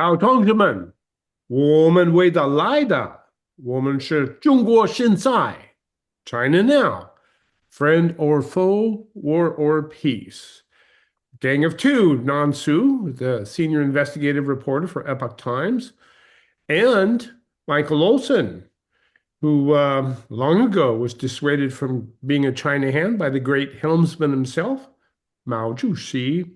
好，同志们，我们为的来的，我们是中国现在，China now, friend or foe, war or peace. Gang of two, Nansu, the senior investigative reporter for Epoch Times, and Michael Olson, who long ago was dissuaded from being a China hand by the great helmsman himself, Mao Zedong.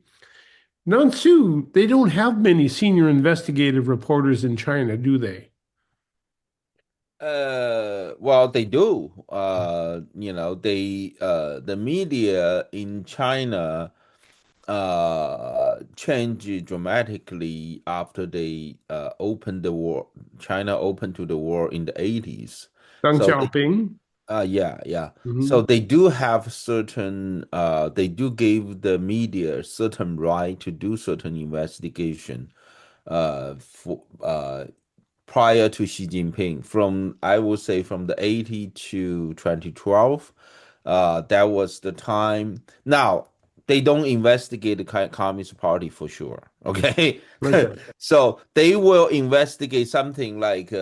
Nansu, they don't have many senior investigative reporters in China, do they? Well, they do. The media in China changed dramatically after they opened the war. China opened to the war in the 80s. Deng So Xiaoping. yeah, yeah. So Mhm. they do have certain they do give the media certain right to do certain investigation for prior to Xi Jinping, from I would say from the 80 to 2012. That was the time. Now they don't investigate the Communist Party for sure. Okay, Okay. so they will investigate something like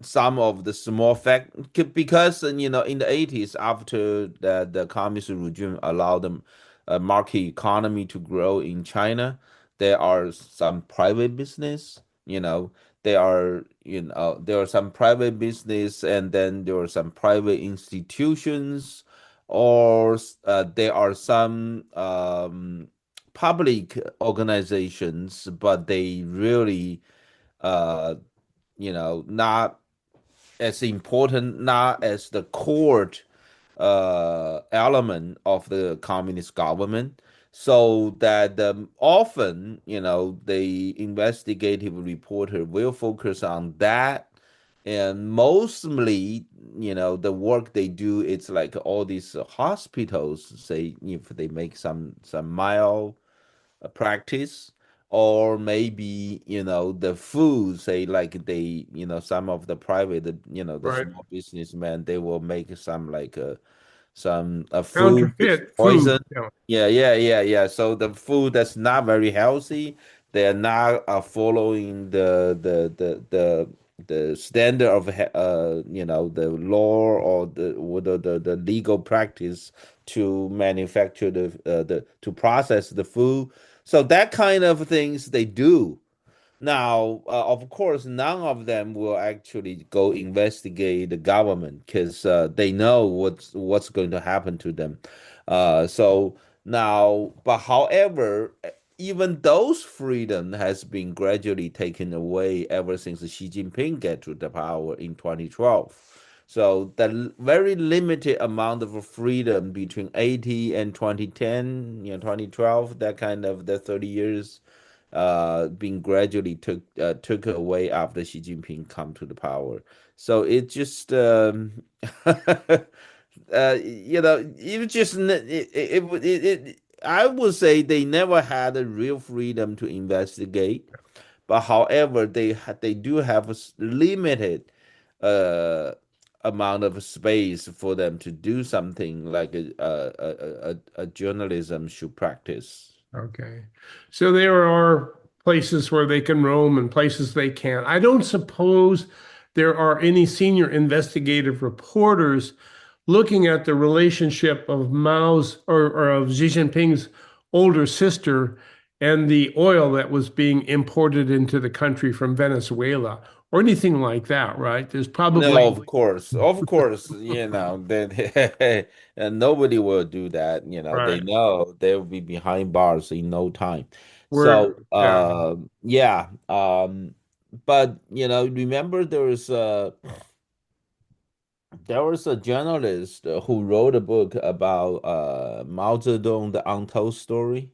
some of the small fact because in the 80s, after the communist regime allowed them market economy to grow in China, there are some private business, there are some private business, and then there are some private institutions, or there are some public organizations, but they really not as important, not as the core element of the communist government. So that often, the investigative reporter will focus on that. And mostly, the work they do, it's like all these hospitals, say, if they make some mild practice, or maybe the food, say, like they some of the private, the Right. small businessmen, they will make some like some food that's Counterfeit food. poison. Yeah. Yeah. So the food that's not very healthy, they're not following the standard of the law, or the legal practice to manufacture the to process the food. So that kind of things they do. Now, of course, none of them will actually go investigate the government, because they know what's going to happen to them. So now, but however, even those freedom has been gradually taken away ever since Xi Jinping get to the power in 2012. So the very limited amount of freedom between 80 and 2010, 2012, that kind of the 30 years being gradually took away after Xi Jinping come to the power. So it just it just I would say they never had a real freedom to investigate. But however, they do have a limited uh amount of space for them to do something like a journalism should practice. Okay. So there are places where they can roam and places they can't. I don't suppose there are any senior investigative reporters looking at the relationship of Mao's or of Xi Jinping's older sister and the oil that was being imported into the country from Venezuela or anything like that, right? There's No, probably, of course, that and nobody will do that. They right, know they'll be behind bars in no time. we're, So, yeah. yeah, but remember there was a journalist who wrote a book about Mao Zedong, the untold story.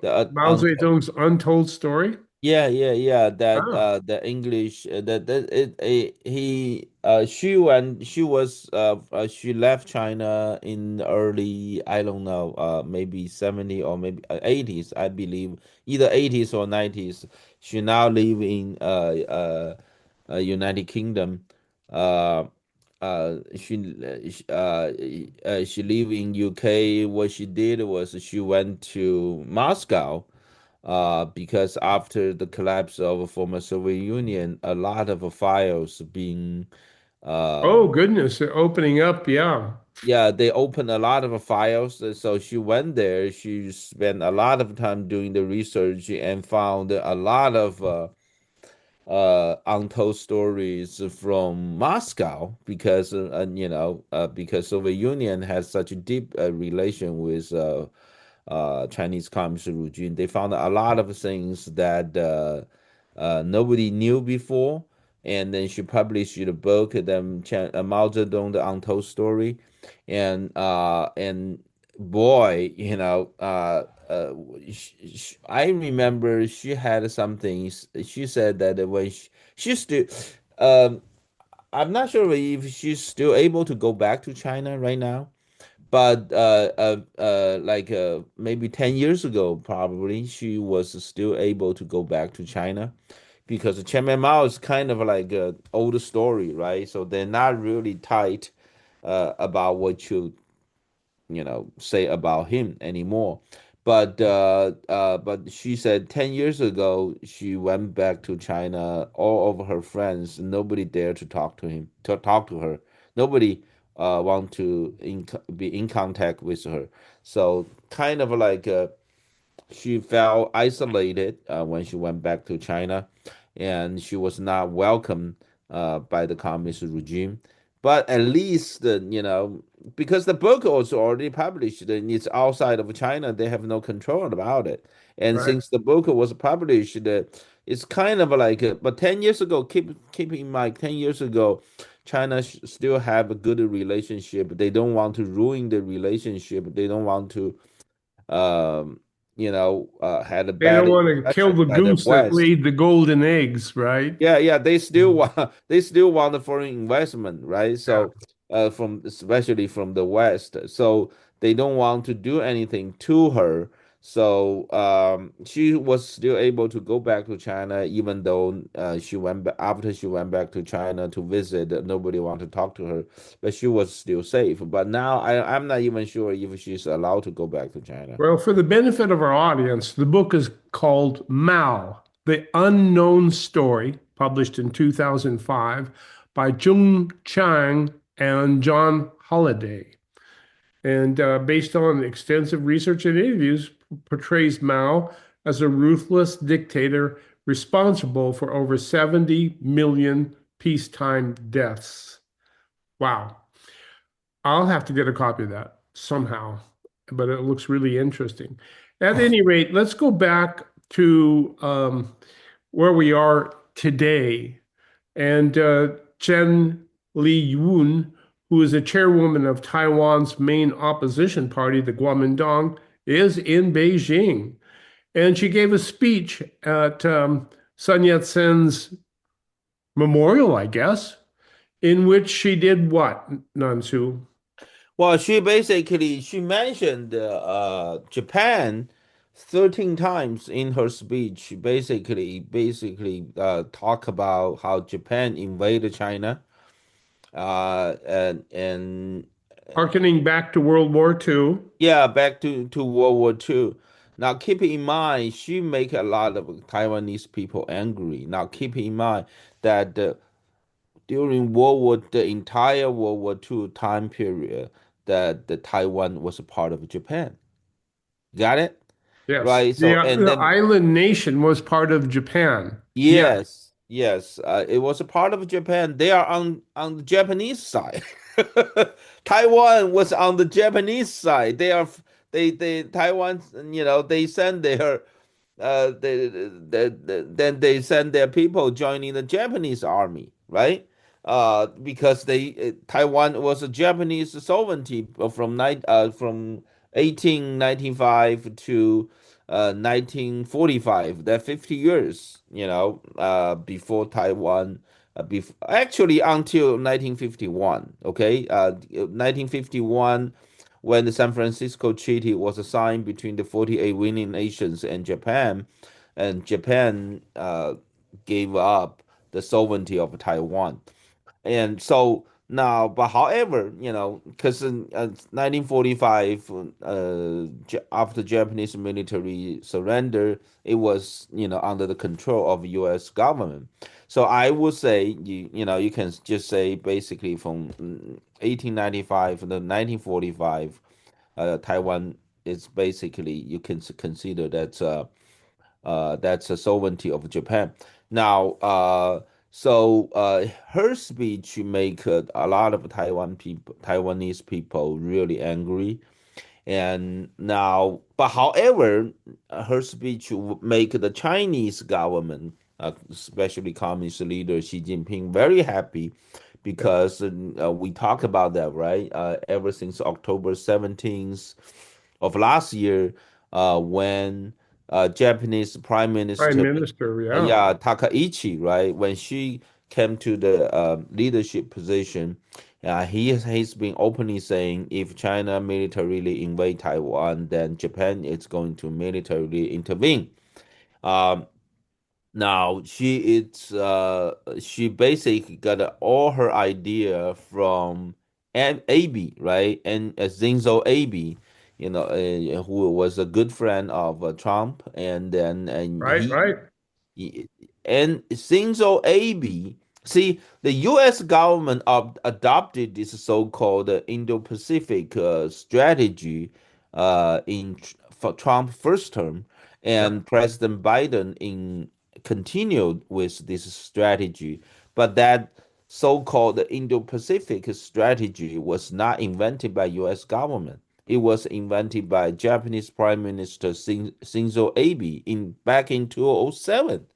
The Mao Zedong's untold story. yeah. That Ah, the English that she was she left China in early, I don't know, maybe 70 or maybe 80s, I believe, either 80s or 90s. She now live in United Kingdom. Uh, she live in UK. What she did was she went to Moscow because after the collapse of former Soviet Union, a lot of files being Oh, um, goodness. They're opening up. Yeah. yeah, they opened a lot of files. So she went there. She spent a lot of time doing the research and found a lot of untold stories from Moscow because because Soviet Union has such a deep relation with Chinese Communist regime. They found a lot of things that nobody knew before, and then she published the book, Mao Zedong, the Untold Story, and boy, I remember she had something. She said that when she still, um, I'm not sure if she's still able to go back to China right now, but maybe 10 years ago, probably she was still able to go back to China because Chairman Mao is kind of like an old story, right? So they're not really tight about what say about him anymore. But she said 10 years ago she went back to China. All of her friends, nobody dared to talk to him, to talk to her. Nobody want to be in contact with her. So kind of like she felt isolated when she went back to China, and she was not welcomed by the communist regime. But at least, because the book was already published and it's outside of China, they have no control about it. And Right. since the book was published, it's kind of like, but 10 years ago, keep in mind, 10 years ago, China still have a good relationship. They don't want to ruin the relationship. They don't want to um, had a They bad don't want to kill impression the by the goose that West. laid the golden eggs, right? Yeah, yeah, they still want they still want the foreign investment, right? Yeah. So, from especially from the West, so they don't want to do anything to her. So, she was still able to go back to China, even though she went back after she went back to China to visit. Nobody wanted to talk to her, but she was still safe. But now I'm not even sure if she's allowed to go back to China. Well, for the benefit of our audience, the book is called Mao, The Unknown Story, published in 2005 by Cheng and John Holliday. And based on extensive research and interviews, portrays Mao as a ruthless dictator responsible for over 70 million peacetime deaths. Wow. I'll have to get a copy of that somehow, but it looks really interesting. At any rate, let's go back to where we are today. And Chen Li-wun, who is the chairwoman of Taiwan's main opposition party, the Kuomintang, is in Beijing. And she gave a speech at Sun Yat-sen's memorial, I guess, in which she did what, Nansu? Well, she mentioned Japan 13 times in her speech. She basically talk about how Japan invaded China, and Harkening back to World War II. yeah, back to World War II. Now, keep in mind, she make a lot of Taiwanese people angry. Now, keep in mind that during the entire World War II time period, that the Taiwan was a part of Japan. Got it? Yes, Right. So, and the then island nation was part of Japan. Yeah, yes, yes, it was a part of Japan. They are on the Japanese side. Taiwan was on the Japanese side. They Taiwan, they send their then they send their people joining the Japanese army, right? Because Taiwan was a Japanese sovereignty from 1895 to 1945. That 50 years, before Taiwan. Actually, until 1951. Okay, 1951, when the San Francisco Treaty was signed between the 48 winning nations and Japan gave up the sovereignty of Taiwan. And so Now, but however, because in 1945, after Japanese military surrender, it was, under the control of U.S. government. So I would say you can just say basically from 1895 to 1945, Taiwan is basically you can consider that's a sovereignty of Japan. Now, her speech make a lot of Taiwanese people really angry. And now, but however, her speech would make the Chinese government, especially Communist leader Xi Jinping, very happy Yeah. because we talked about that, right? Ever since October 17th of last year, when Japanese Prime Prime Minister, Minister, yeah. yeah, Takaichi, right, when she came to the leadership position, he's been openly saying if China militarily invade Taiwan, then Japan is going to militarily intervene. Um, Now she basically got all her idea from AB, right? And Zinzo AB, who was a good friend of Trump, and then and Right, right. and Shinzo Abe. See, the U.S. government adopted this so-called Indo-Pacific strategy for Trump first term, Yeah. and President Biden in continued with this strategy. But that so-called Indo-Pacific strategy was not invented by U.S. government. It was invented by Japanese Prime Minister Shinzo Abe back in 2007.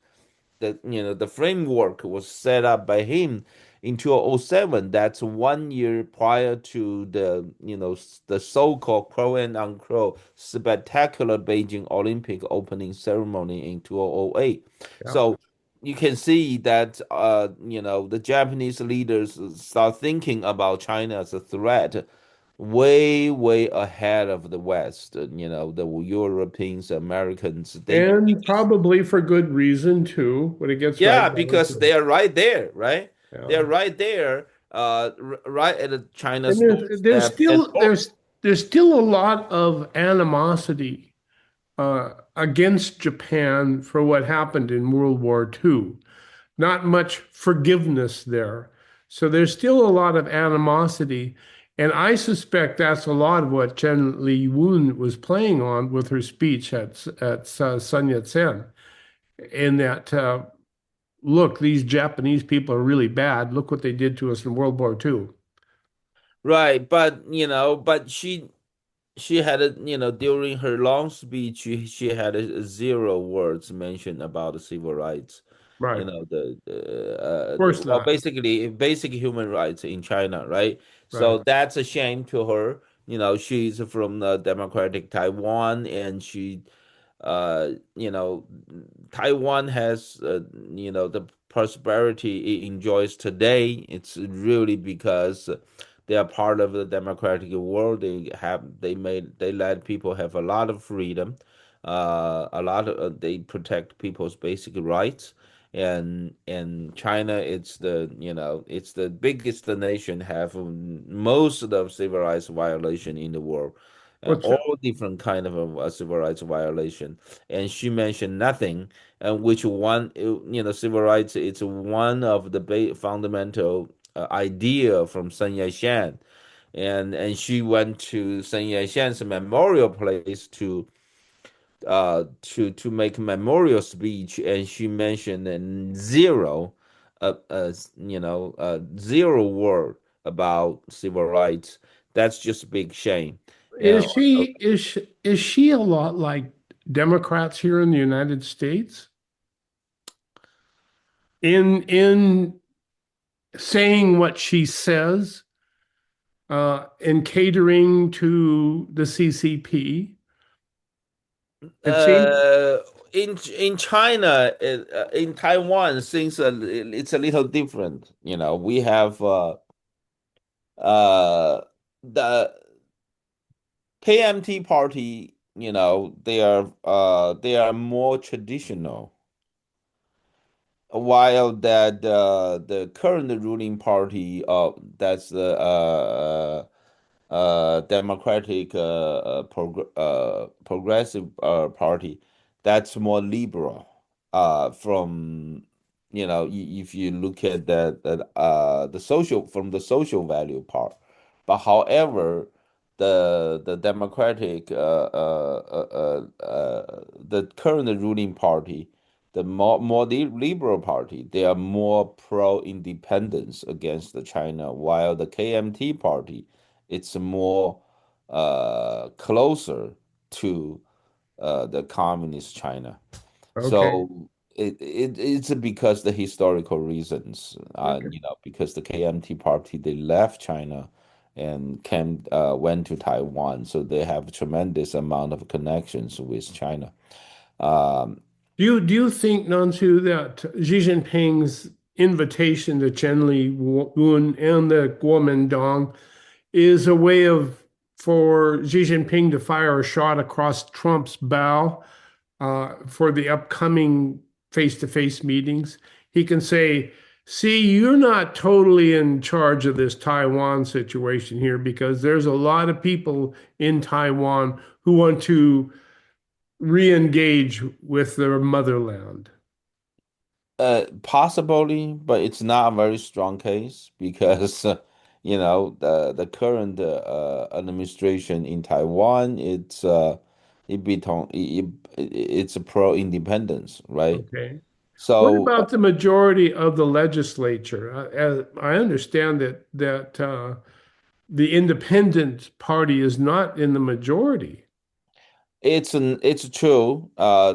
The framework was set up by him in 2007. That's 1 year prior to the so-called quote and unquote spectacular Beijing Olympic opening ceremony in 2008. Yeah. So you can see that the Japanese leaders start thinking about China as a threat way ahead of the West. The Europeans, Americans, they And probably for good reason too, when it gets right yeah, down because to it. they are right there, right? Yeah. They're right there, right at China's And there's doorstep. And still there's still a lot of animosity against Japan for what happened in World War II. Not much forgiveness there. So there's still a lot of animosity. And I suspect that's a lot of what Chen Li-wun was playing on with her speech at Sun Yat-sen. In that, look, these Japanese people are really bad. Look what they did to us in World War II. right, but she had during her long speech she had zero words mentioned about the civil rights, Right. Of course well, not. basically basic human rights in China, right? Right. So that's a shame to her. She's from democratic Taiwan, and uh, you know, Taiwan has, the prosperity it enjoys today. It's really because they are part of the democratic world. They let people have a lot of freedom. They protect people's basic rights. And China, it's the biggest nation have most of the civil rights violation in the world, What's all different kind of civil rights violation. And she mentioned nothing, and which one, civil rights, it's one of the fundamental idea from Sun Yat-sen. And she went to Sun Yat-sen's memorial place to make a memorial speech, and she mentioned zero word about civil rights. That's just a big shame. And is she a lot like Democrats here in the United States in saying what she says and catering to the CCP? It seems uh, in China, in Taiwan, things it's a little different. We have the KMT party. They are more traditional. while that the current ruling party, that's the Democratic Progressive Party, that's more liberal. From if you look at the social from the social value part, but however, the Democratic the current ruling party, the more liberal party, they are more pro independence against the China, while the KMT party, it's more closer to the communist China. Okay. So it's because the historical reasons, Okay. because the KMT party, they left China and came went to Taiwan, so they have tremendous amount of connections with China. Um, Do you think, Nansu, that Xi Jinping's invitation to Chen Li-wun and the Kuomintang is a way of for Xi Jinping to fire a shot across Trump's bow for the upcoming face-to-face meetings? He can say, "See, you're not totally in charge of this Taiwan situation here because there's a lot of people in Taiwan who want to re-engage with their motherland." Possibly, but it's not a very strong case because the current administration in Taiwan, it's a pro-independence, right? Okay. What So about the majority of the legislature? I understand that the Independent Party is not in the majority. it's true.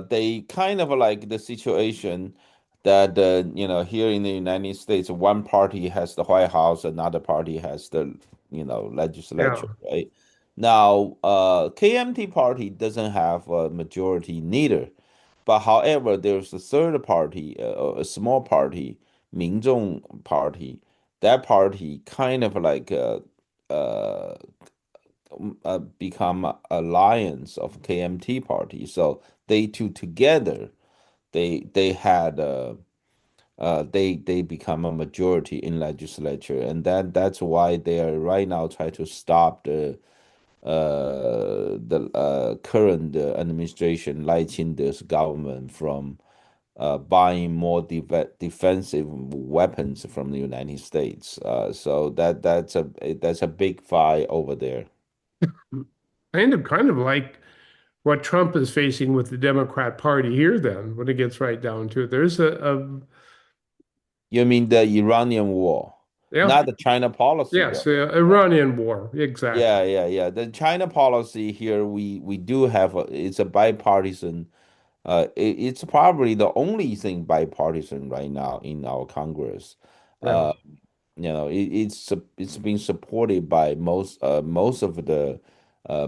They kind of like the situation that here in the United States, one party has the White House, another party has the legislature, Yeah. right? Now, KMT party doesn't have a majority neither, but however, there's a third party, a small party, 民众 party. That party kind of like become alliance of KMT party. So they two together, they had they become a majority in legislature, and that's why they are right now trying to stop the current administration, Lai Ching-te's government, from buying more defensive weapons from the United States. So that's a big fight over there. Kind of like what Trump is facing with the Democrat Party here, then, when it gets right down to it. There's You mean the Iranian war, yeah, not the China policy, yes, though. Yeah, Iranian war. Exactly. yeah. The China policy here, we do have it's a bipartisan. It's probably the only thing bipartisan right now in our Congress. Yeah. Uh, it's being supported by most of the uh,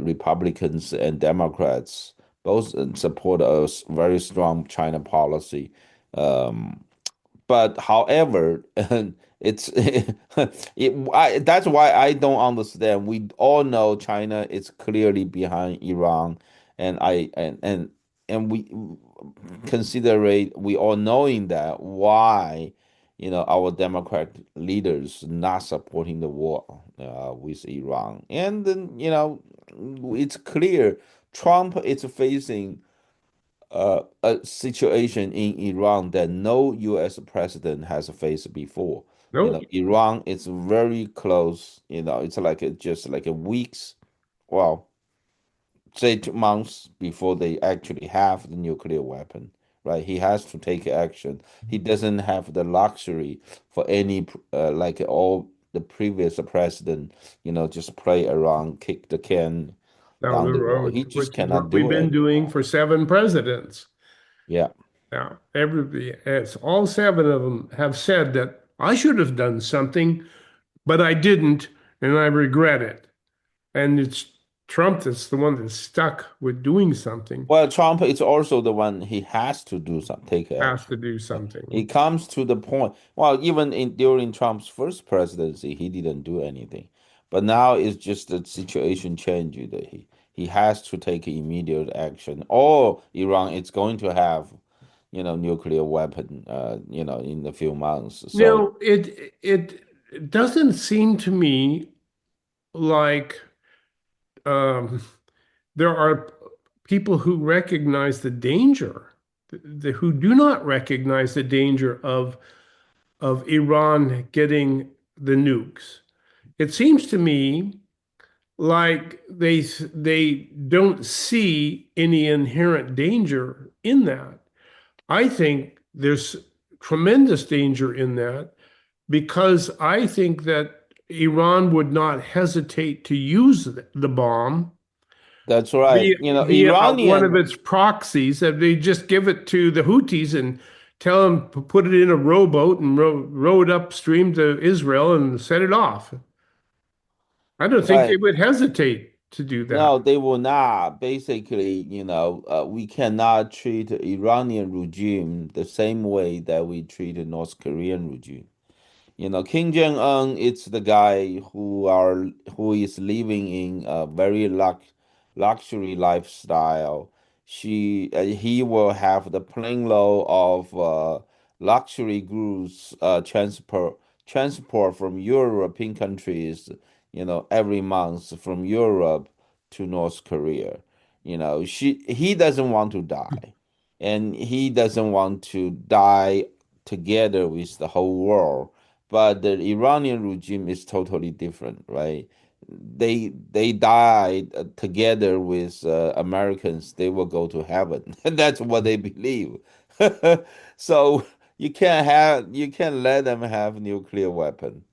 Republicans and Democrats. Both support a very strong China policy. Um, but however, it's that's why I don't understand. We all know China is clearly behind Iran, and I and we considerate we all knowing that why our Democrat leaders not supporting the war with Iran, and then it's clear Trump is facing a situation in Iran that no U.S. president has faced before. Nope. Iran is very close. It's like just like a weeks, well, say 2 months before they actually have the nuclear weapon. Right? He has to take action. He doesn't have the luxury for any like all the previous president. Just play around, kick the can Down down the the road. road, He just which is cannot what we've do been it doing anymore. for 7 presidents. Yeah. Now, it's all 7 of them have said that I should have done something, but I didn't, and I regret it. And it's Trump that's the one that's stuck with doing something, Well, Trump is also the one he has to do some take has action. to do something. It comes to the point. Well, even during Trump's first presidency, he didn't do anything. But now it's just the situation changed that he has to take immediate action, or Iran is going to have nuclear weapon, in a few months. So Now, it doesn't seem to me like um, there are people who recognize the danger, who do not recognize the danger of Iran getting the nukes. It seems to me like they don't see any inherent danger in that. I think there's tremendous danger in that because I think that Iran would not hesitate to use the bomb that's right. via one of Iranian. its proxies. That they just give it to the Houthis and tell them to put it in a rowboat and row it upstream to Israel and set it off. I don't think they Right. would hesitate to do that. No, they will not. Basically, we cannot treat the Iranian regime the same way that we treat the North Korean regime. Kim Jong-un is the guy who is living in a very luxury lifestyle. He will have the plane load of luxury goods transport from European countries, every month from Europe to North Korea. He doesn't want to die, and he doesn't want to die together with the whole world. But the Iranian regime is totally different, right? They died together with Americans. They will go to heaven. That's what they believe. So you can't let them have nuclear weapon.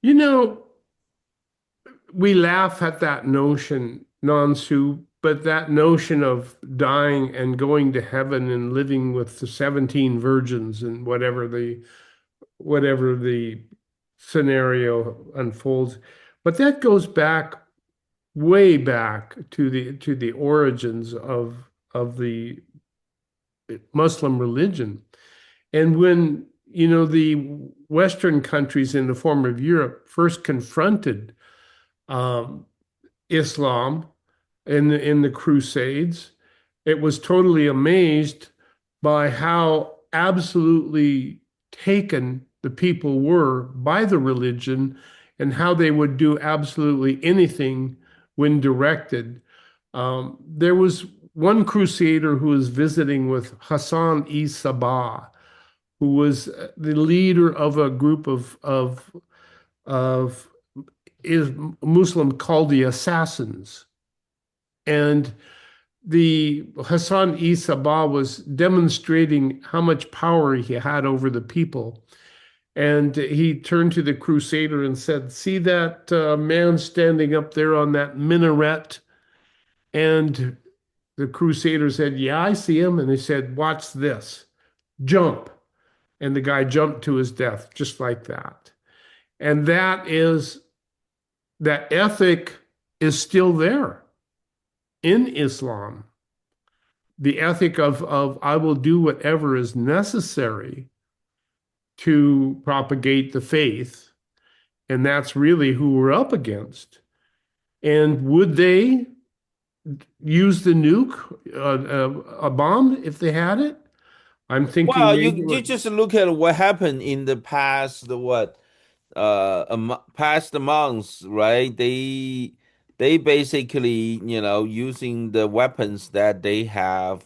You know, we laugh at that notion, Nansu, but that notion of dying and going to heaven and living with the 17 virgins and whatever the scenario unfolds. But that goes back way back to the origins of the Muslim religion. And when, the Western countries in the form of Europe first confronted um, Islam in the Crusades, it was totally amazed by how absolutely taken the people were by the religion and how they would do absolutely anything when directed. There was one crusader who was visiting with Hassan Sabah, who was the leader of a group of is Muslim called the Assassins. And the Hassan Sabah was demonstrating how much power he had over the people. And he turned to the crusader and said, "See that man standing up there on that minaret?" And the crusader said, "Yeah, I see him." And he said, "Watch this, jump." And the guy jumped to his death just like that. And that ethic is still there in Islam. The ethic of I will do whatever is necessary to propagate the faith. And that's really who we're up against. And would they use the nuke, a bomb, if they had it? I'm thinking Well, maybe. you just look at what happened in the past past months, right? They basically, using the weapons that they have,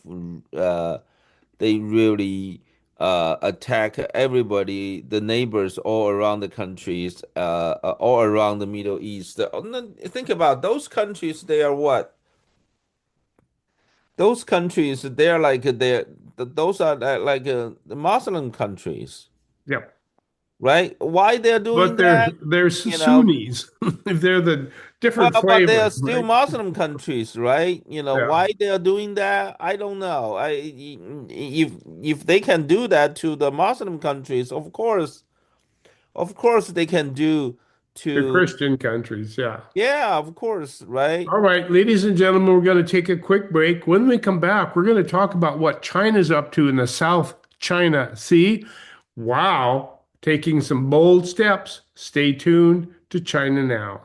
they really attack everybody, the neighbors all around the countries, all around the Middle East. Think about those countries. They are what? Those countries, they're like those are the Muslim countries, Yeah. right? Why they're doing But they're that? they're You know, Sunnis. They're the Well, different but they are flavor, still right? Muslim countries, right? Yeah. Why they are doing that? I don't know. If they can do that to the Muslim countries, of course they can do The to, Christian countries, yeah. yeah, of course, right? All right, ladies and gentlemen, we're going to take a quick break. When we come back, we're going to talk about what China's up to in the South China Sea. Wow, taking some bold steps. Stay tuned to China Now.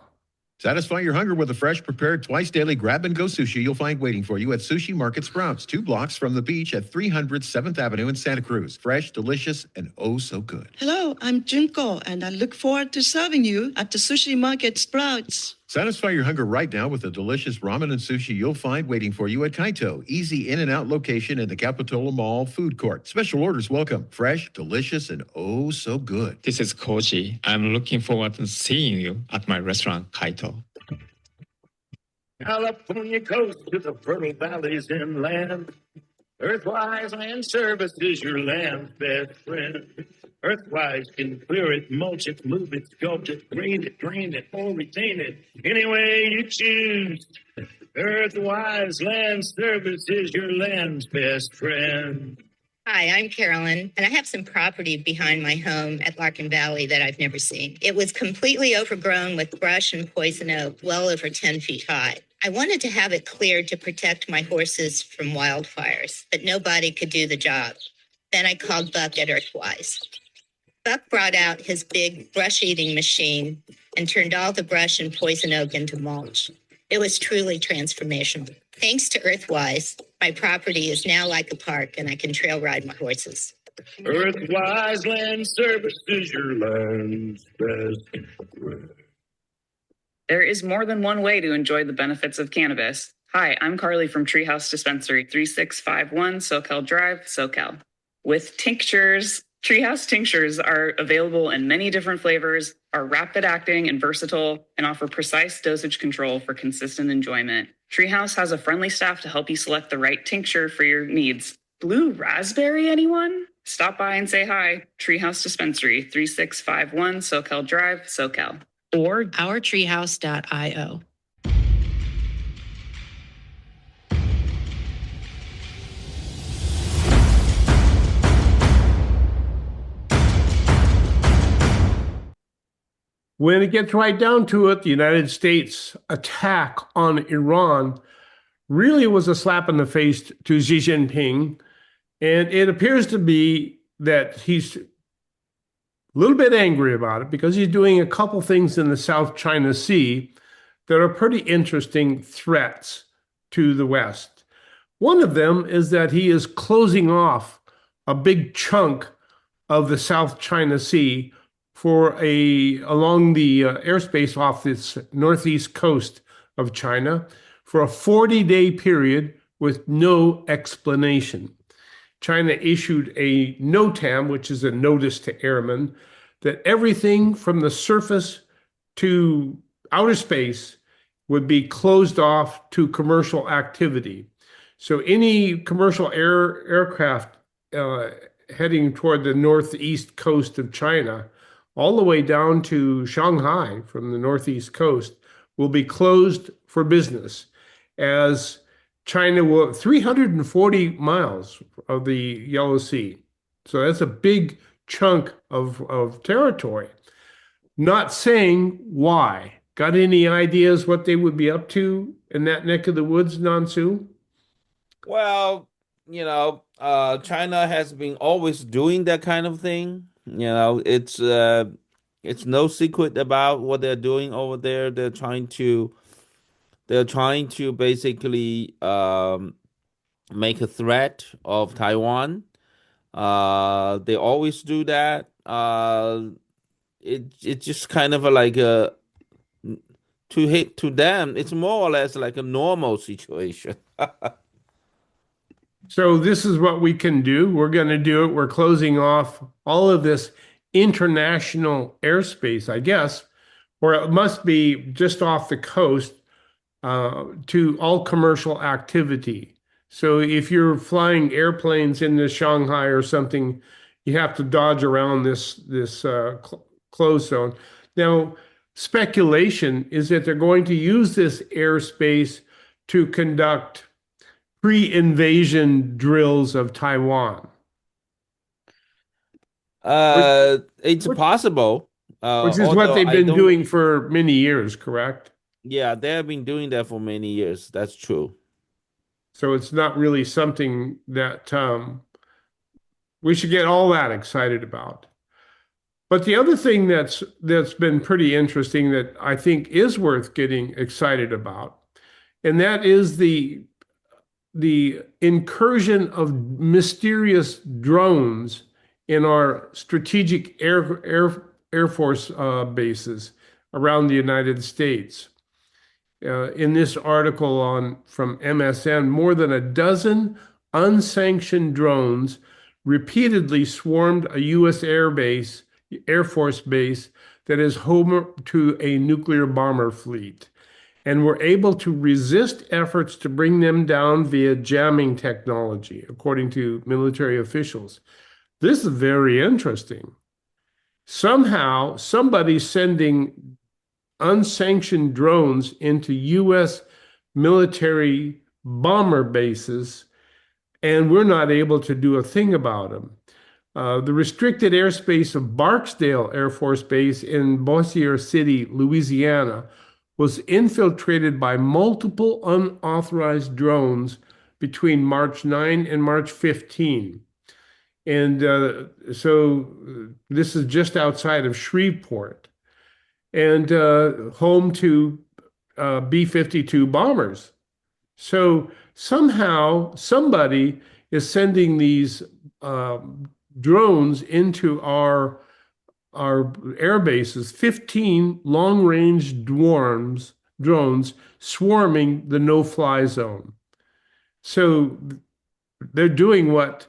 Satisfy your hunger with a fresh, prepared, twice daily grab-and-go sushi you'll find waiting for you at Sushi Market Sprouts, 2 blocks from the beach at 300 7th Avenue in Santa Cruz. Fresh, delicious, and oh so good. Hello, I'm Junko, and I look forward to serving you at the Sushi Market Sprouts. Satisfy your hunger right now with the delicious ramen and sushi you'll find waiting for you at Kaito. Easy in and out location in the Capitola Mall food court. Special orders welcome. Fresh, delicious, and oh so good. This is Koji. I'm looking forward to seeing you at my restaurant, Kaito. California coast to the fertile valleys inland. Earthwise Land Service is your land's best friend. Earthwise can clear it, mulch it, move it, sculpt it, green it, drain it, or retain it, any way you choose. Earthwise Land Service is your land's best friend. Hi, I'm Carolyn, and I have some property behind my home at Larkin Valley that I've never seen. It was completely overgrown with brush and poison oak, well over 10 feet high. I wanted to have it cleared to protect my horses from wildfires, but nobody could do the job. Then I called Buck at Earthwise. Buck brought out his big brush-eating machine and turned all the brush and poison oak into mulch. It was truly transformational. Thanks to Earthwise, my property is now like a park and I can trail ride my horses. Earthwise Land Service is your land's best friend. There is more than one way to enjoy the benefits of cannabis. Hi, I'm Carly from Treehouse Dispensary, 3651 SoCal Drive, SoCal. With tinctures, Treehouse tinctures are available in many different flavors, are rapid acting and versatile, and offer precise dosage control for consistent enjoyment. Treehouse has a friendly staff to help you select the right tincture for your needs. Blue raspberry, anyone? Stop by and say hi. Treehouse Dispensary, 3651 SoCal Drive, SoCal. Or ourtreehouse.io. When it gets right down to it, the United States attack on Iran really was a slap in the face to Xi Jinping. And it appears to be that he's a little bit angry about it because he's doing a couple things in the South China Sea that are pretty interesting threats to the West. One of them is that he is closing off a big chunk of the South China Sea along the airspace off this northeast coast of China for a 40-day period with no explanation. China issued a NOTAM, which is a notice to airmen, that everything from the surface to outer space would be closed off to commercial activity. So any commercial aircraft heading toward the northeast coast of China, all the way down to Shanghai from the northeast coast, will be closed for business, as China will 340 miles of the Yellow Sea. So that's a big chunk of territory. Not saying why. Got any ideas what they would be up to in that neck of the woods, Nansu? Well, China has been always doing that kind of thing. It's no secret about what they're doing over there. They're trying to basically make a threat of Taiwan. They always do that. It's just kind of like to them, it's more or less like a normal situation. So this is what we can do. We're going to do it. We're closing off all of this international airspace, I guess, or it must be just off the coast to all commercial activity. So if you're flying airplanes into Shanghai or something, you have to dodge around this closed zone. Now, speculation is that they're going to use this airspace to conduct pre-invasion drills of Taiwan. It's possible. Which is what they've been doing for many years, correct? Yeah, they have been doing that for many years. That's true. So it's not really something that we should get all that excited about. But the other thing that's been pretty interesting that I think is worth getting excited about, and that is the incursion of mysterious drones in our strategic Air Force bases around the United States. In this article from MSN, more than a dozen unsanctioned drones repeatedly swarmed a U.S. Air Force base that is home to a nuclear bomber fleet, and were able to resist efforts to bring them down via jamming technology, according to military officials. This is very interesting. Somehow, somebody's sending unsanctioned drones into U.S. military bomber bases, and we're not able to do a thing about them. The restricted airspace of Barksdale Air Force Base in Bossier City, Louisiana, was infiltrated by multiple unauthorized drones between March 9 and March 15. And so this is just outside of Shreveport and home to B-52 bombers. So somehow somebody is sending these drones into our air bases, 15 long-range drones swarming the no-fly zone. So they're doing what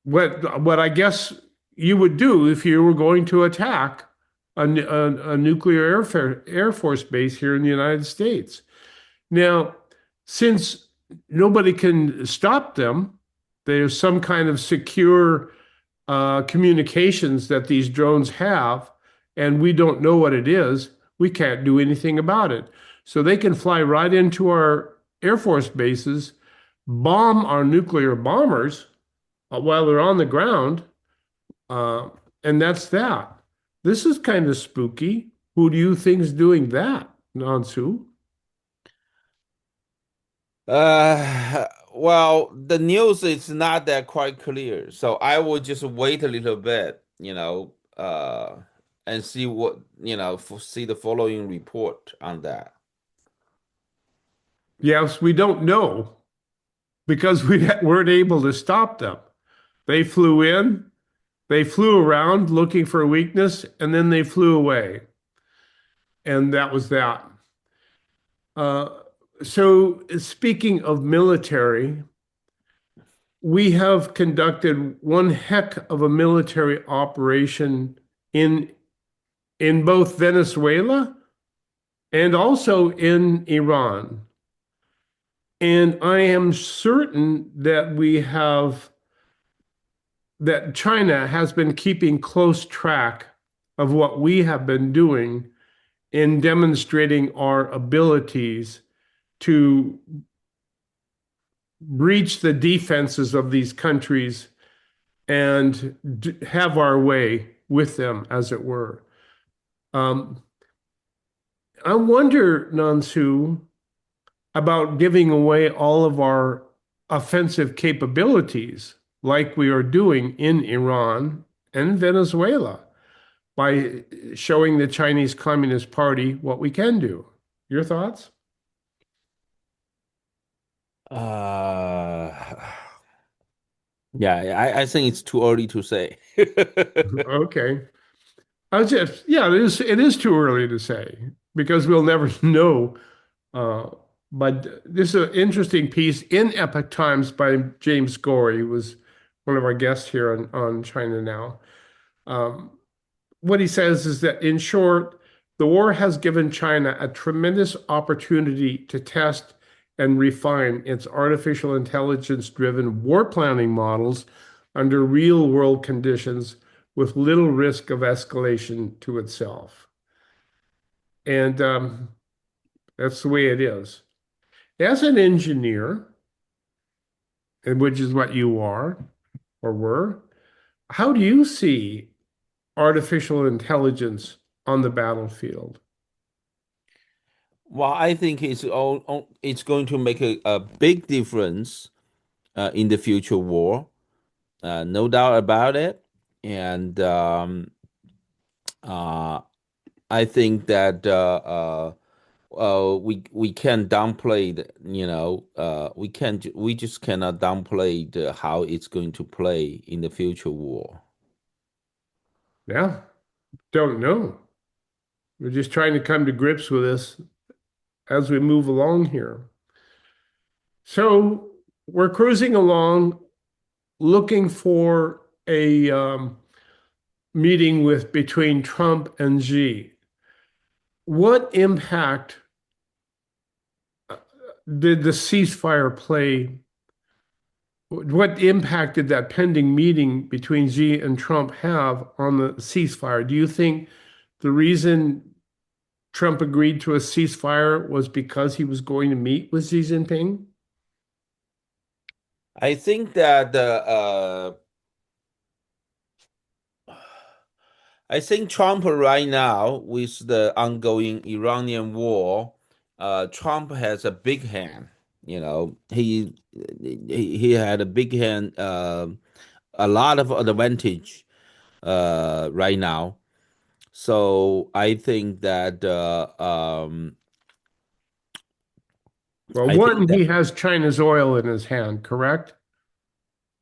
I guess you would do if you were going to attack a nuclear Air Force base here in the United States. Now, since nobody can stop them, there's some kind of secure communications that these drones have, and we don't know what it is. We can't do anything about it. So they can fly right into our Air Force bases, bomb our nuclear bombers while they're on the ground, and that's that. This is kind of spooky. Who do you think is doing that, Nansu? Well, the news is not that quite clear, so I will just wait a little bit, and see what, see the following report on that. Yes, we don't know because we weren't able to stop them. They flew in, they flew around looking for a weakness, and then they flew away. And that was that. So speaking of military, we have conducted one heck of a military operation in both Venezuela and also in Iran. And I am certain that that China has been keeping close track of what we have been doing in demonstrating our abilities to breach the defenses of these countries and have our way with them, as it were. I wonder, Nansu, about giving away all of our offensive capabilities like we are doing in Iran and Venezuela by showing the Chinese Communist Party what we can do. Your thoughts? Yeah, I think it's too early to say. Okay. It is too early to say because we'll never know. But this is an interesting piece in Epoch Times by James Gorey, who was one of our guests here on China Now. What he says is that, in short, the war has given China a tremendous opportunity to test and refine its artificial intelligence-driven war planning models under real-world conditions with little risk of escalation to itself. And that's the way it is. As an engineer, and which is what you are or were, how do you see artificial intelligence on the battlefield? Well, I think it's going to make a big difference in the future war. No doubt about it. and I think that we can downplay we just cannot downplay how it's going to play in the future war. Yeah, don't know. We're just trying to come to grips with this as we move along here. So we're cruising along looking for a meeting with between Trump and Xi. What impact did the ceasefire play? What impact did that pending meeting between Xi and Trump have on the ceasefire? Do you think the reason Trump agreed to a ceasefire was because he was going to meet with Xi Jinping? I think that I think Trump right now with the ongoing Iranian war, Trump has a big hand. You know, he had a big hand, a lot of advantage right now. So I think that Well, I think one, that he has China's oil in his hand, correct?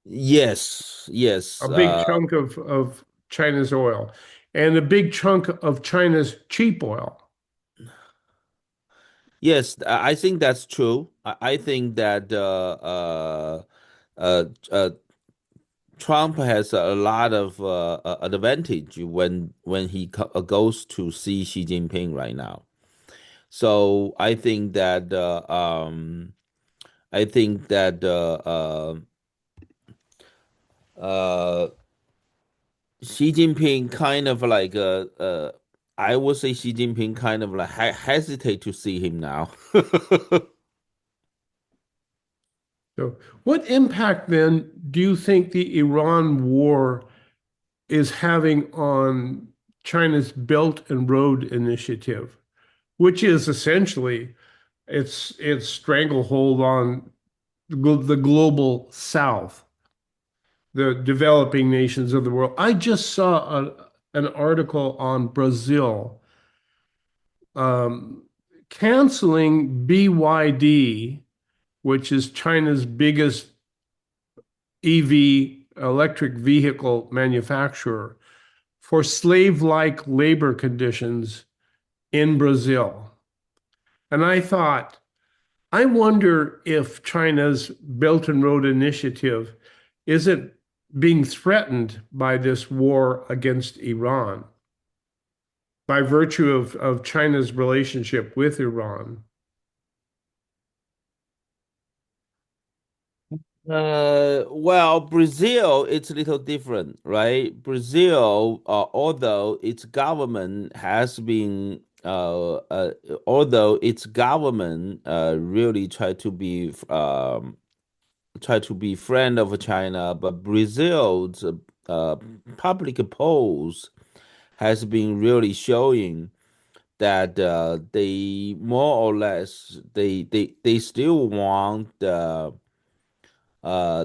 yes, yes, A big chunk of China's oil and a big chunk of China's cheap oil. yes. I think that's true. I think that uh, uh, Trump has a lot of advantage when he goes to see Xi Jinping right now. So I think that uh, Xi Jinping kind of like I would say Xi Jinping kind of like hesitate to see him now. So, what impact then do you think the Iran war is having on China's Belt and Road Initiative, which is essentially its stranglehold on the global South, the developing nations of the world? I just saw an article on Brazil um, canceling BYD, which is China's biggest EV electric vehicle manufacturer, for slave-like labor conditions in Brazil. And I thought, I wonder if China's Belt and Road Initiative isn't being threatened by this war against Iran by virtue of China's relationship with Iran. Well, Brazil, it's a little different, right? Brazil, although its government has been, although its government really try to be friend of China, but Brazil's uh, public polls has been really showing that they more or less they still want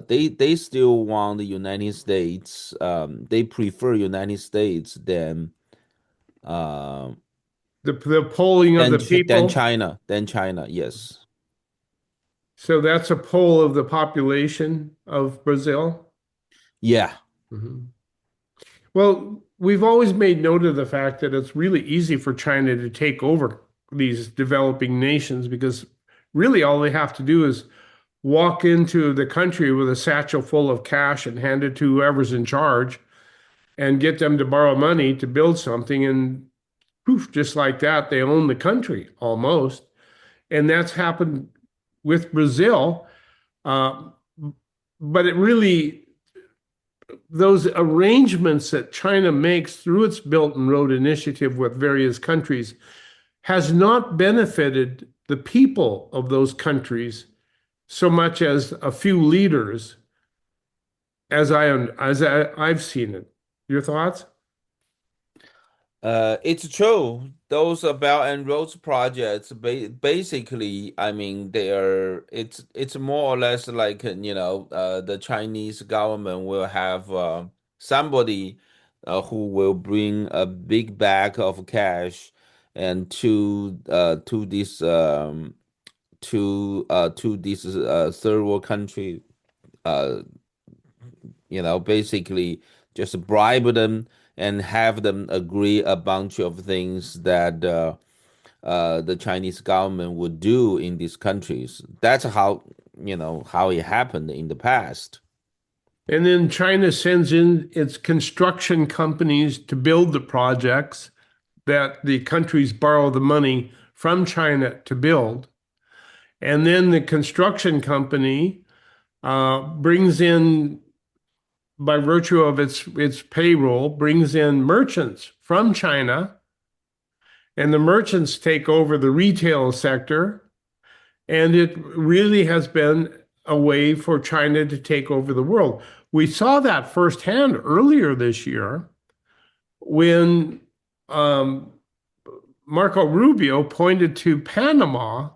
they still want the United States. They prefer United States uh, The polling of the than people. China. Than China, yes. So that's a poll of the population of Brazil. Yeah. Mhm. Well, we've always made note of the fact that it's really easy for China to take over these developing nations because really all they have to do is walk into the country with a satchel full of cash and hand it to whoever's in charge and get them to borrow money to build something. And poof, just like that, they own the country almost. And that's happened with Brazil. Uh, but it really, those arrangements that China makes through its Belt and Road Initiative with various countries has not benefited the people of those countries so much as a few leaders, I've seen it. Your thoughts? It's true. Those Belt and Roads projects, basically, I mean, they are. It's more or less like the Chinese government will have. somebody who will bring a big bag of cash and to this to this third world country, uh, basically just bribe them and have them agree a bunch of things that the Chinese government would do in these countries. That's how it happened in the past. And then China sends in its construction companies to build the projects that the countries borrow the money from China to build. And then the construction company brings in, by virtue of its payroll, brings in merchants from China, and the merchants take over the retail sector. And it really has been a way for China to take over the world. We saw that firsthand earlier this year when Marco Rubio pointed to Panama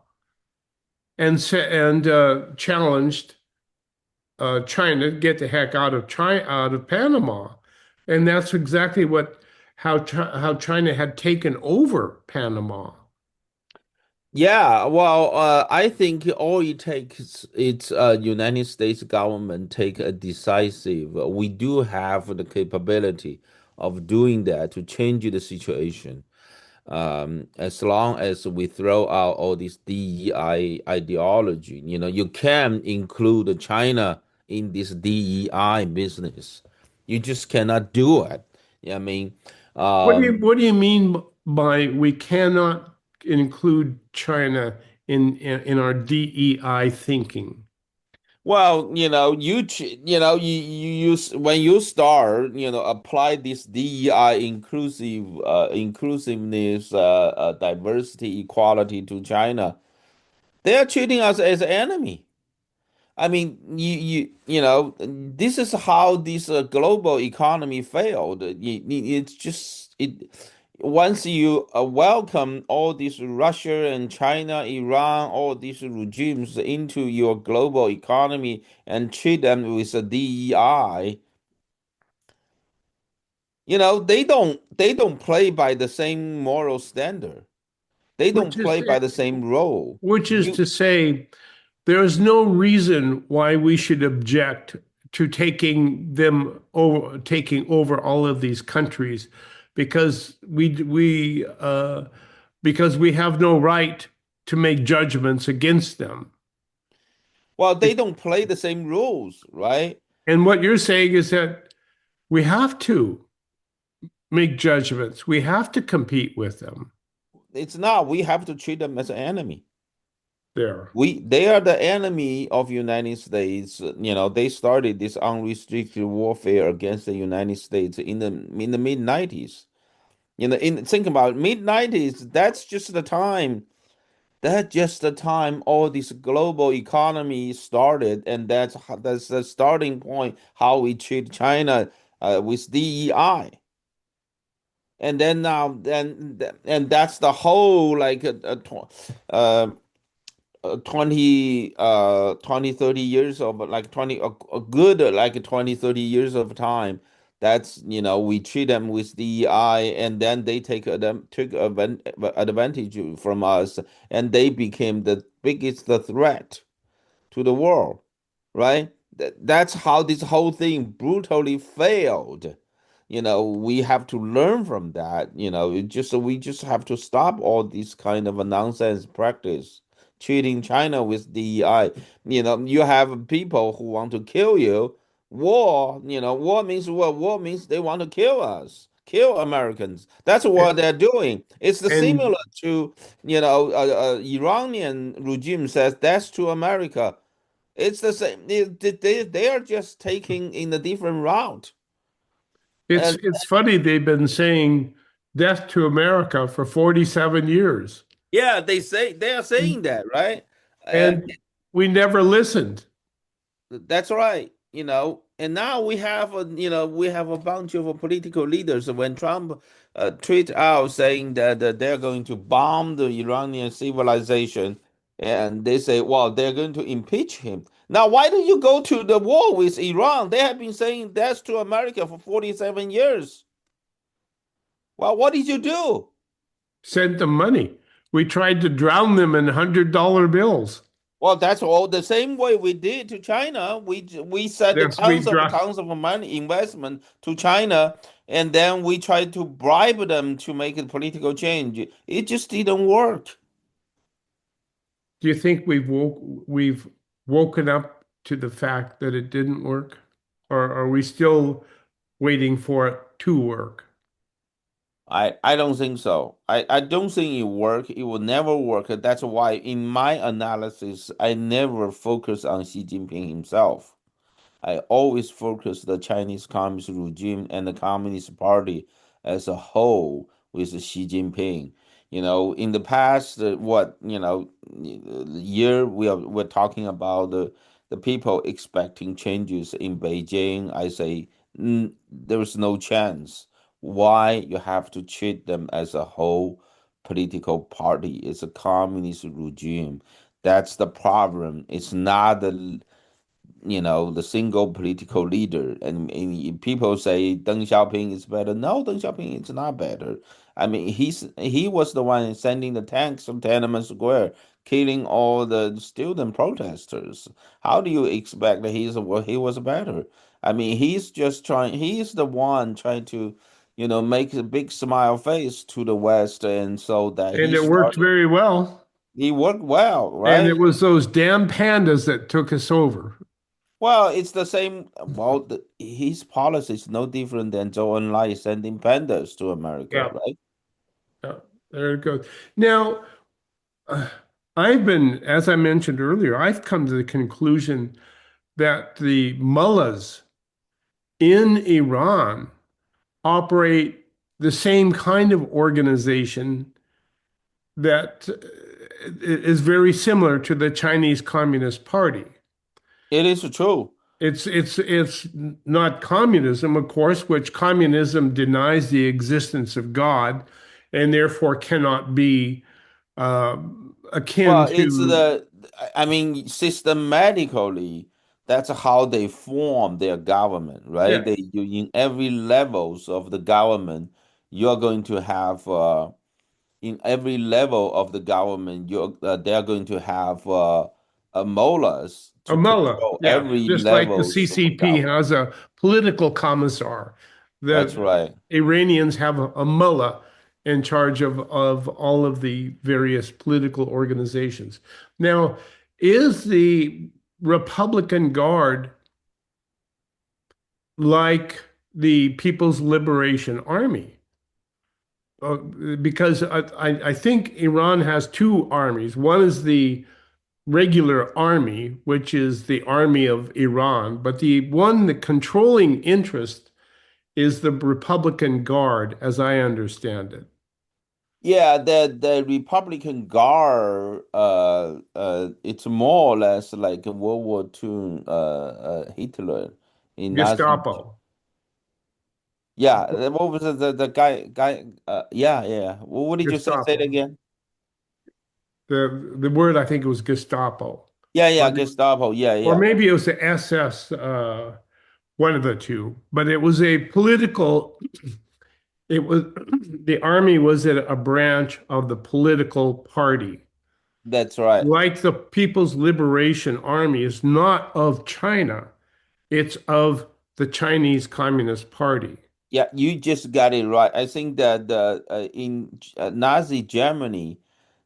and challenged China to get the heck out of Panama, and that's exactly how China had taken over Panama. Yeah, well, I think all it takes is United States government take a decisive. We do have the capability of doing that to change the situation. As long as we throw out all this DEI ideology, you can include China in this DEI business. You just cannot do it. I mean, What do you mean by we cannot include China in our DEI thinking? well, when you start, apply this DEI inclusiveness, diversity, equality to China, they are treating us as an enemy. I mean, this is how this global economy failed. It's just it. Once you welcome all these Russia and China, Iran, all these regimes into your global economy and treat them with a DEI, they don't play by the same moral standard. They don't Which is play by the same role. which is You to say, there is no reason why we should object to taking over all of these countries, because we have no right to make judgments against them. well, they don't play the same rules, right? And what you're saying is that we have to make judgments. We have to compete with them It's not. We have to treat them as an enemy. there. They are the enemy of United States. They started this unrestricted warfare against the United States in the mid 90s. Think about mid 90s. That's just the time all this global economy started, and that's the starting point how we treat China with DEI. And then now, and that's the whole like 20 30 years of like 20 a good like 20 30 years of time. That's we treat them with DEI, and then they took advantage from us, and they became the biggest threat to the world, right? That's how this whole thing brutally failed. We have to learn from that. We just have to stop all this kind of a nonsense practice, treating China with DEI. You have people who want to kill you. War means what? War means they want to kill us, kill Americans. That's what they're doing. It's the And similar to, Iranian regime says that's to America. It's the same. They are just taking in a different route. it's And it's funny, they've been saying death to America for 47 years. yeah, they are saying that, right? And And we never listened. that's right. And now we have a bunch of political leaders. When Trump tweet out saying that they're going to bomb the Iranian civilization, and they say, well, they're going to impeach him. Now, why don't you go to the war with Iran? They have been saying that's to America for 47 years. Well, what did you do? Sent them money. We tried to drown them in $100 bills. Well, that's all the same way we did to China. We sent Yes, we dropped. tons of money investment to China, and then we tried to bribe them to make a political change. It just didn't work. Do you think we've woken up to the fact that it didn't work? Or are we still waiting for it to work? I don't think so. I don't think it work. It will never work. That's why in my analysis, I never focus on Xi Jinping himself. I always focus the Chinese Communist regime and the Communist Party as a whole with Xi Jinping. In the past, year we're talking about the people expecting changes in Beijing. I say there is no chance. Why you have to treat them as a whole political party? It's a communist regime. That's the problem. It's not the single political leader. And people say Deng Xiaoping is better. No, Deng Xiaoping is not better. I mean, he was the one sending the tanks to Tiananmen Square, killing all the student protesters. How do you expect that he was better? I mean, he's just trying. He's the one trying to, make a big smile face to the West, and so that And it worked very well. he worked well, And right? it was those damn pandas that took us over. Well, it's the same. Well, his policy is no different than Zhou Enlai sending pandas to America, Yeah. right? Yeah, there it goes. Now, I've been, as I mentioned earlier, I've come to the conclusion that the mullahs in Iran operate the same kind of organization that is very similar to the Chinese Communist Party. It is true. It's not communism, of course, which communism denies the existence of God and therefore cannot be akin Well, to. I mean, systematically, that's how they form their government, right? Yeah, In every levels of the government, you're going to have in every level of the government, they're going to have mullahs a to mullah. control Yeah, every just like the levels of the CCP government. has a political commissar. That's The right. Iranians have a mullah in charge of all of the various political organizations. Now, is the Republican Guard like the People's Liberation Army? Because I think Iran has two armies. One is the regular army, which is the army of Iran, but the controlling interest is the Republican Guard, as I understand it. Yeah, the Republican Guard, it's more or less like a World War II, Hitler in Nazi. Gestapo. Yeah, what was the guy? Yeah, yeah. What did you say? Say it Gestapo. again. The word I think it was Gestapo, Yeah, or yeah, Gestapo. Yeah, or yeah. maybe it was the SS, one of the two. But it was a political. It was the army was a branch of the political party. That's right. Like the People's Liberation Army is not of China, it's of the Chinese Communist Party. Yeah, you just got it right. I think that in Nazi Germany,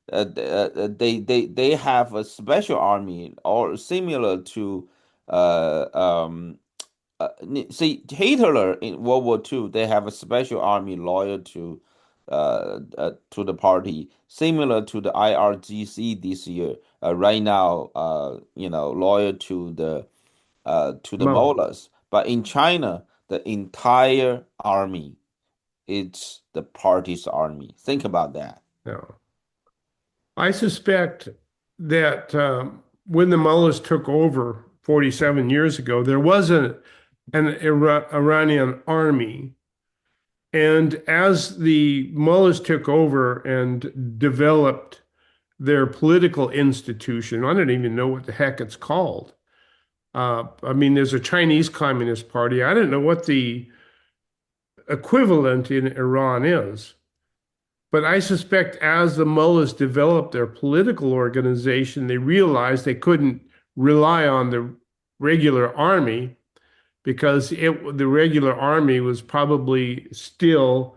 they have a special army or similar to uh, um, see Hitler in World War II. They have a special army loyal to the party, similar to the IRGC this year. Right now, loyal to the Well, mullahs. But in China, the entire army, it's the party's army. Think about that. no. I suspect that when the mullahs took over 47 years ago, there was an Iranian army. And as the mullahs took over and developed their political institution, I don't even know what the heck it's called. I mean, there's a Chinese Communist Party. I don't know what the equivalent in Iran is. But I suspect as the mullahs developed their political organization, they realized they couldn't rely on the regular army because the regular army was probably still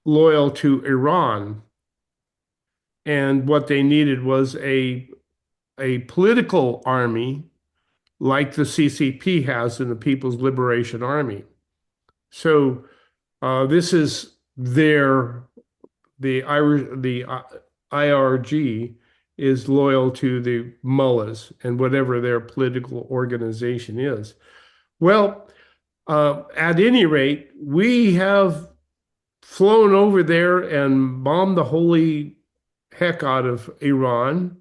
loyal to Iran. And what they needed was a political army like the CCP has in the People's Liberation Army. So this is the IRG is loyal to the mullahs and whatever their political organization is. Well, at any rate, we have flown over there and bombed the holy heck out of Iran,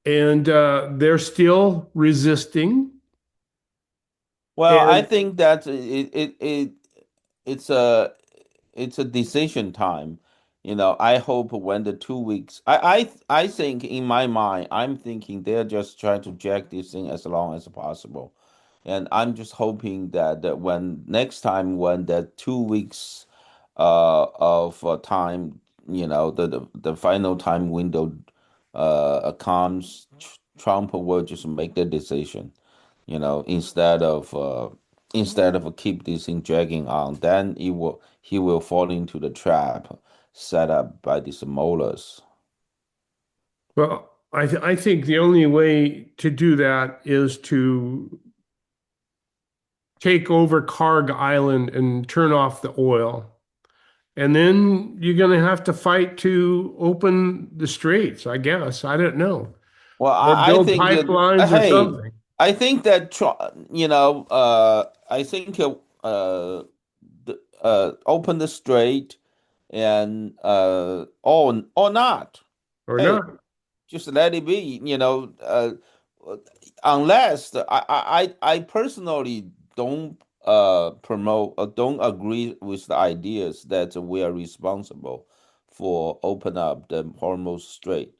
and they're still resisting. Well, I And think that it's a decision time. I hope when the 2 weeks, I think in my mind, I'm thinking they're just trying to drag this thing as long as possible. And I'm just hoping that when next time when the 2 weeks of time, the final time window comes, Trump will just make the decision, instead of keep this thing dragging on, then he will fall into the trap set up by these molars. well, I think the only way to do that is to take over Karg Island and turn off the oil. And then you're going to have to fight to open the straits, I guess. I don't know. Well, Or I build think that pipelines or hey, something. I think that I think open the strait and or not. Or Hey, not. just let it be. Unless I personally don't promote or don't agree with the ideas that we are responsible for open up the Hormuz Strait.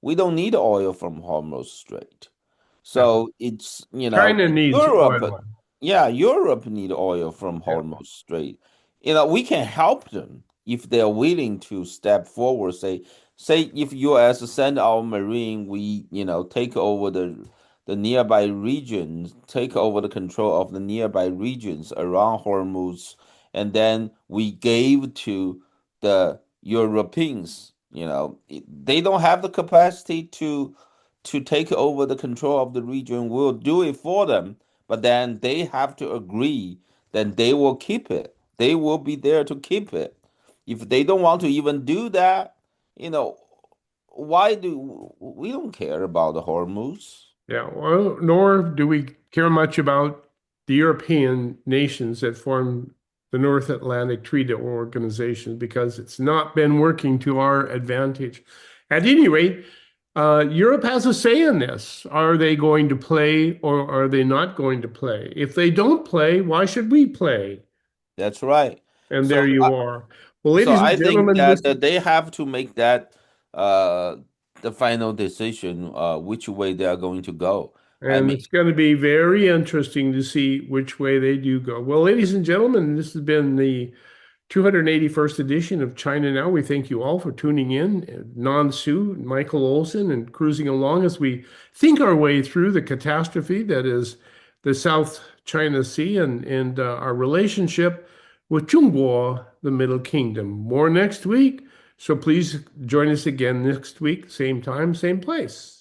We don't need oil from Hormuz Strait. No. So it's, China needs Europe, oil. yeah, Europe need oil from Yeah. Hormuz Strait. We can help them if they're willing to step forward. Say if U.S. send our Marine, we, take over the nearby regions, take over the control of the nearby regions around Hormuz, and then we gave to the Europeans. They don't have the capacity to take over the control of the region. We'll do it for them, but then they have to agree. Then they will keep it. They will be there to keep it. If they don't want to even do that, you know, why do we don't care about the Hormuz? Yeah. Well, nor do we care much about the European nations that form the North Atlantic Treaty Organization because it's not been working to our advantage. At any rate, Europe has a say in this. Are they going to play or are they not going to play? If they don't play, why should we play? That's right. And So there you are. Well, So ladies and I think gentlemen, that this they have to make that uh, the final decision, which way they are going to go. I and mean, it's going to be very interesting to see which way they do go. Well, ladies and gentlemen, this has been the 281st edition of China Now. We thank you all for tuning in. Nan Su, Michael Olson, and cruising along as we think our way through the catastrophe that is the South China Sea and our relationship with Zhongguo, the Middle Kingdom. More next week. So please join us again next week, same time, same place.